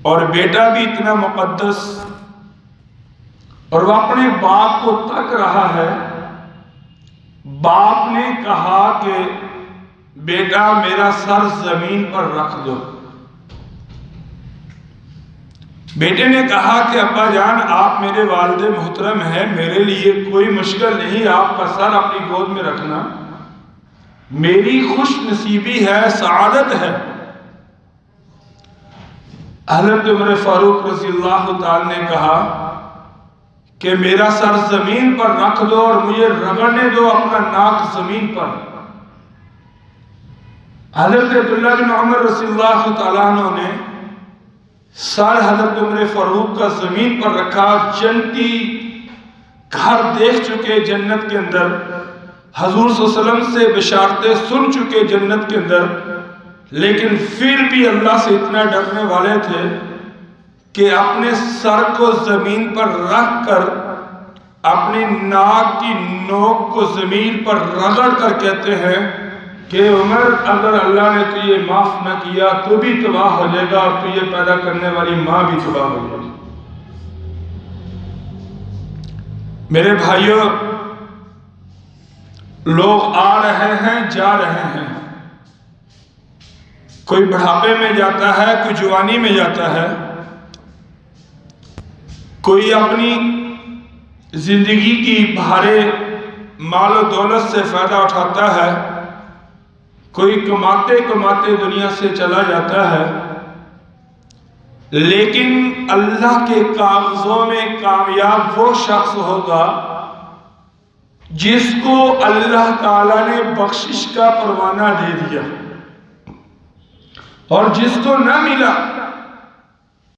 اور بیٹا بھی اتنا مقدس، اور وہ اپنے باپ کو تک رہا ہے۔ باپ نے کہا کہ بیٹا میرا سر زمین پر رکھ دو۔ بیٹے نے کہا کہ ابا جان آپ میرے والد محترم ہیں، میرے لیے کوئی مشکل نہیں، آپ کا سر اپنی گود میں رکھنا، میری خوش نصیبی ہے، سعادت ہے۔ حضرت عمر فاروق رضی اللہ تعالی نے کہا کہ میرا سر زمین پر رکھ دو اور مجھے رگڑنے دو اپنا ناک زمین پر۔ حضرت عبداللہ بن عمر رضی اللہ تعالیٰ عنہ نے سر حضرت عمر فاروق کا زمین پر رکھا۔ جنتی گھر دیکھ چکے جنت کے اندر، حضور صلی اللہ علیہ وسلم سے بشارتیں سن چکے جنت کے اندر، لیکن پھر بھی اللہ سے اتنا ڈرنے والے تھے کہ اپنے سر کو زمین پر رکھ کر اپنی ناک کی نوک کو زمین پر رگڑ کر کہتے ہیں کہ عمر اگر اللہ نے تجھے معاف نہ کیا تو بھی تباہ ہو جائے گا، اور تجھے پیدا کرنے والی ماں بھی تباہ ہو جائے گی۔ میرے بھائیوں، لوگ آ رہے ہیں جا رہے ہیں، کوئی بڑھاپے میں جاتا ہے، کوئی جوانی میں جاتا ہے، کوئی اپنی زندگی کی بھارے مال و دولت سے فائدہ اٹھاتا ہے، کوئی کماتے کماتے دنیا سے چلا جاتا ہے، لیکن اللہ کے کاغذوں میں کامیاب وہ شخص ہوگا جس کو اللہ تعالیٰ نے بخشش کا پروانہ دے دیا، اور جس کو نہ ملا